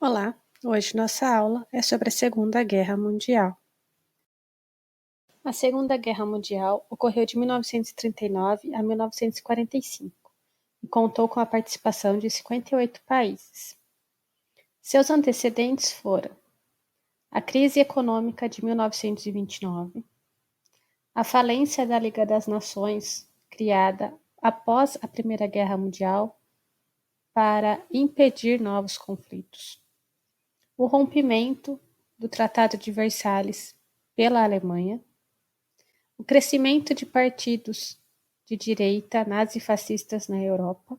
Olá, hoje nossa aula é sobre a Segunda Guerra Mundial. A Segunda Guerra Mundial ocorreu de 1939 a 1945 e contou com a participação de 58 países. Seus antecedentes foram a crise econômica de 1929, a falência da Liga das Nações, criada após a Primeira Guerra Mundial para impedir novos conflitos, o rompimento do Tratado de Versalhes pela Alemanha, o crescimento de partidos de direita nazifascistas na Europa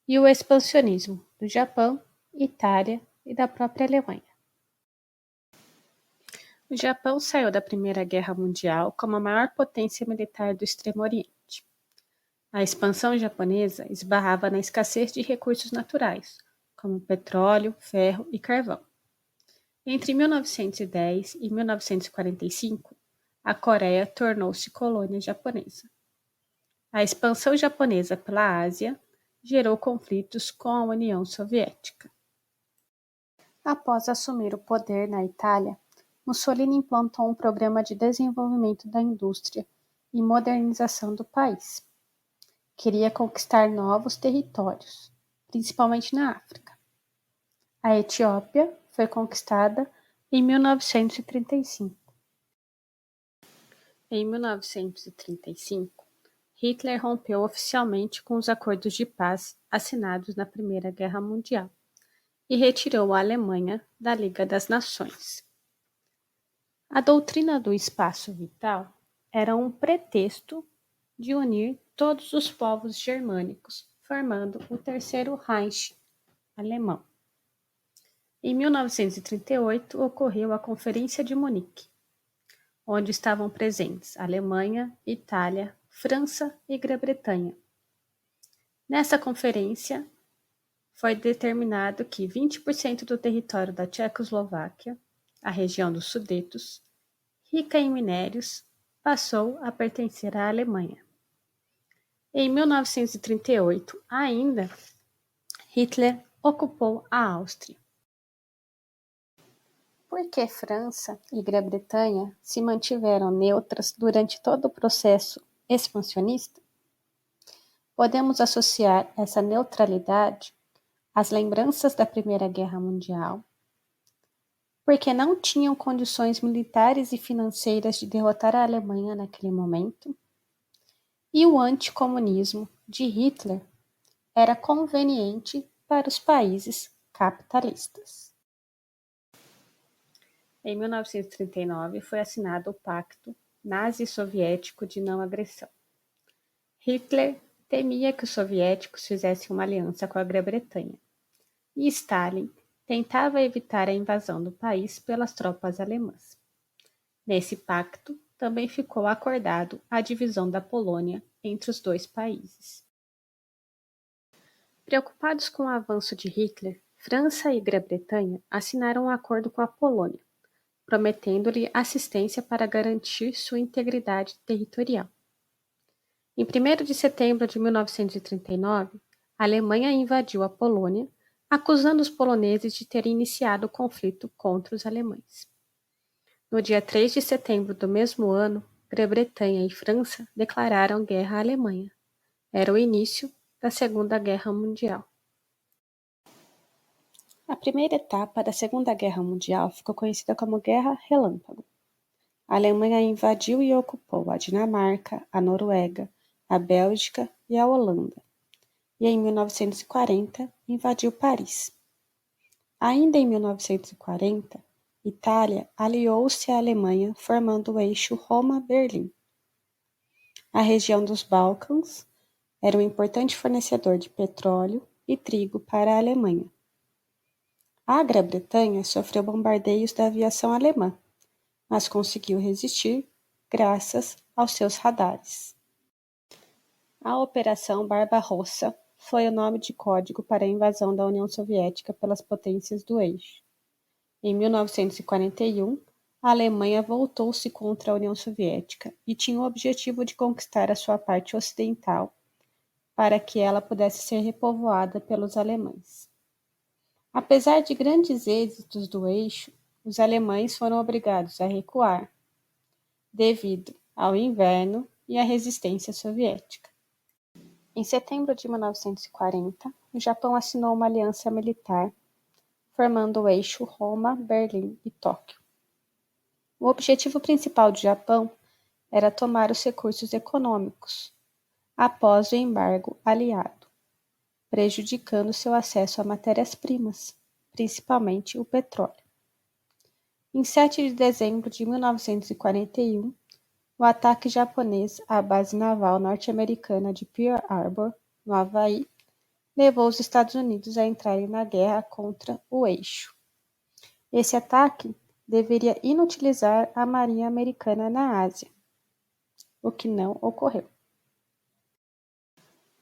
e o expansionismo do Japão, Itália e da própria Alemanha. O Japão saiu da Primeira Guerra Mundial como a maior potência militar do Extremo Oriente. A expansão japonesa esbarrava na escassez de recursos naturais, como petróleo, ferro e carvão. Entre 1910 e 1945, a Coreia tornou-se colônia japonesa. A expansão japonesa pela Ásia gerou conflitos com a União Soviética. Após assumir o poder na Itália, Mussolini implantou um programa de desenvolvimento da indústria e modernização do país. Queria conquistar novos territórios, principalmente na África. A Etiópia foi conquistada em 1935. Em 1935, Hitler rompeu oficialmente com os acordos de paz assinados na Primeira Guerra Mundial e retirou a Alemanha da Liga das Nações. A doutrina do espaço vital era um pretexto de unir todos os povos germânicos, formando o Terceiro Reich alemão. Em 1938, ocorreu a Conferência de Munique, onde estavam presentes Alemanha, Itália, França e Grã-Bretanha. Nessa conferência, foi determinado que 20% do território da Tchecoslováquia, a região dos Sudetos, rica em minérios, passou a pertencer à Alemanha. Em 1938, ainda, Hitler ocupou a Áustria. Por que França e Grã-Bretanha se mantiveram neutras durante todo o processo expansionista? Podemos associar essa neutralidade às lembranças da Primeira Guerra Mundial, porque não tinham condições militares e financeiras de derrotar a Alemanha naquele momento, e o anticomunismo de Hitler era conveniente para os países capitalistas. Em 1939, foi assinado o Pacto Nazi-Soviético de Não Agressão. Hitler temia que os soviéticos fizessem uma aliança com a Grã-Bretanha, e Stalin tentava evitar a invasão do país pelas tropas alemãs. Nesse pacto, também ficou acordado a divisão da Polônia entre os dois países. Preocupados com o avanço de Hitler, França e Grã-Bretanha assinaram um acordo com a Polônia, prometendo-lhe assistência para garantir sua integridade territorial. Em 1º de setembro de 1939, a Alemanha invadiu a Polônia, acusando os poloneses de terem iniciado o conflito contra os alemães. No dia 3 de setembro do mesmo ano, Grã-Bretanha e França declararam guerra à Alemanha. Era o início da Segunda Guerra Mundial. A primeira etapa da Segunda Guerra Mundial ficou conhecida como Guerra Relâmpago. A Alemanha invadiu e ocupou a Dinamarca, a Noruega, a Bélgica e a Holanda. E em 1940 invadiu Paris. Ainda em 1940, Itália aliou-se à Alemanha, formando o eixo Roma-Berlim. A região dos Balcãs era um importante fornecedor de petróleo e trigo para a Alemanha. A Grã-Bretanha sofreu bombardeios da aviação alemã, mas conseguiu resistir graças aos seus radares. A Operação Barbarossa foi o nome de código para a invasão da União Soviética pelas potências do eixo. Em 1941, a Alemanha voltou-se contra a União Soviética e tinha o objetivo de conquistar a sua parte ocidental para que ela pudesse ser repovoada pelos alemães. Apesar de grandes êxitos do eixo, os alemães foram obrigados a recuar devido ao inverno e à resistência soviética. Em setembro de 1940, o Japão assinou uma aliança militar, formando o eixo Roma, Berlim e Tóquio. O objetivo principal do Japão era tomar os recursos econômicos após o embargo aliado, prejudicando seu acesso a matérias-primas, principalmente o petróleo. Em 7 de dezembro de 1941, o ataque japonês à base naval norte-americana de Pearl Harbor, no Havaí, levou os Estados Unidos a entrarem na guerra contra o eixo. Esse ataque deveria inutilizar a Marinha Americana na Ásia, o que não ocorreu.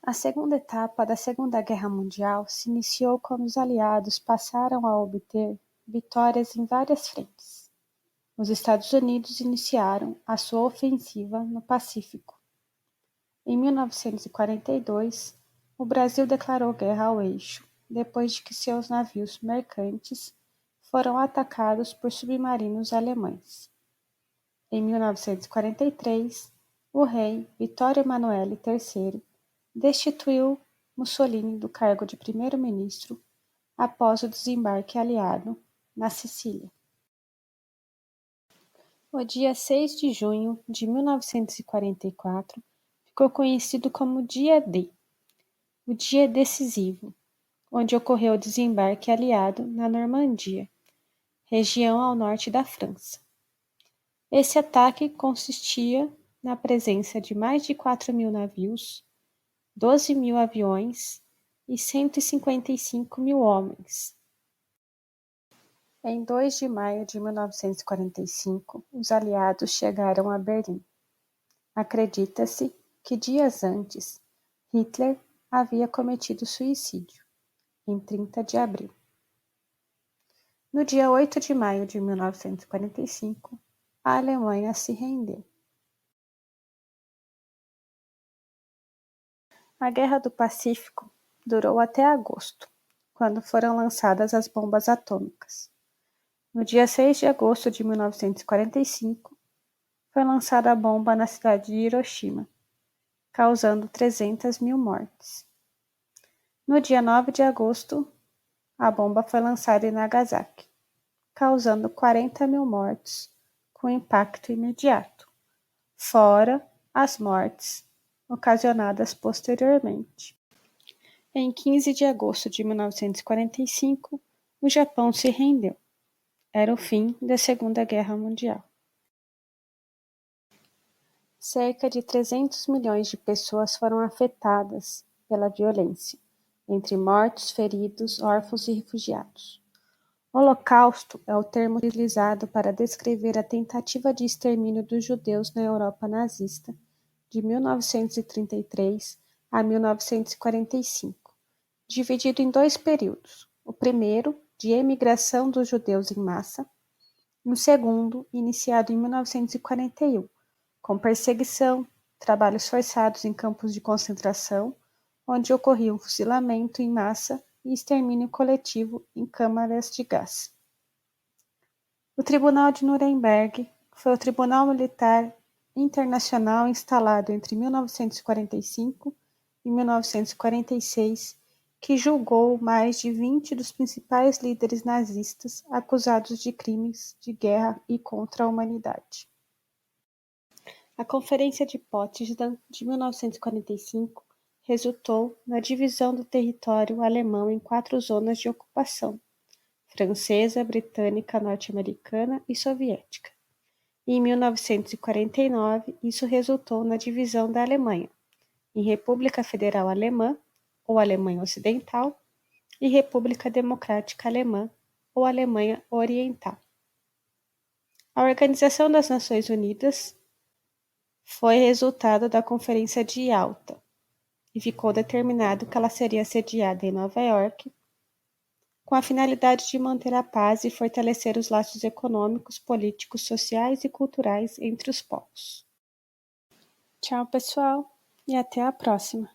A segunda etapa da Segunda Guerra Mundial se iniciou quando os aliados passaram a obter vitórias em várias frentes. Os Estados Unidos iniciaram a sua ofensiva no Pacífico. Em 1942, o Brasil declarou guerra ao eixo, depois de que seus navios mercantes foram atacados por submarinos alemães. Em 1943, o rei Vittorio Emanuele III destituiu Mussolini do cargo de primeiro-ministro após o desembarque aliado na Sicília. O dia 6 de junho de 1944 ficou conhecido como Dia D, o dia decisivo, onde ocorreu o desembarque aliado na Normandia, região ao norte da França. Esse ataque consistia na presença de mais de 4.000 navios, 12.000 aviões e 155.000 homens. Em 2 de maio de 1945, os aliados chegaram a Berlim. Acredita-se que dias antes, Hitler havia cometido suicídio, em 30 de abril. No dia 8 de maio de 1945, a Alemanha se rendeu. A Guerra do Pacífico durou até agosto, quando foram lançadas as bombas atômicas. No dia 6 de agosto de 1945, foi lançada a bomba na cidade de Hiroshima, causando 300.000 mortes. No dia 9 de agosto, a bomba foi lançada em Nagasaki, causando 40.000 mortes com impacto imediato, fora as mortes ocasionadas posteriormente. Em 15 de agosto de 1945, o Japão se rendeu. Era o fim da Segunda Guerra Mundial. Cerca de 300 milhões de pessoas foram afetadas pela violência, entre mortos, feridos, órfãos e refugiados. Holocausto é o termo utilizado para descrever a tentativa de extermínio dos judeus na Europa nazista de 1933 a 1945, dividido em 2 períodos. O primeiro, de emigração dos judeus em massa, e o segundo, iniciado em 1941, com perseguição, trabalhos forçados em campos de concentração, onde ocorria um fuzilamento em massa e extermínio coletivo em câmaras de gás. O Tribunal de Nuremberg foi o tribunal militar internacional instalado entre 1945 e 1946, que julgou mais de 20 dos principais líderes nazistas acusados de crimes de guerra e contra a humanidade. A Conferência de Potsdam de 1945 resultou na divisão do território alemão em 4 zonas de ocupação: francesa, britânica, norte-americana e soviética. E em 1949, isso resultou na divisão da Alemanha em República Federal Alemã, ou Alemanha Ocidental, e República Democrática Alemã, ou Alemanha Oriental. A Organização das Nações Unidas foi resultado da Conferência de Yalta, e ficou determinado que ela seria sediada em Nova York, com a finalidade de manter a paz e fortalecer os laços econômicos, políticos, sociais e culturais entre os povos. Tchau, pessoal, e até a próxima!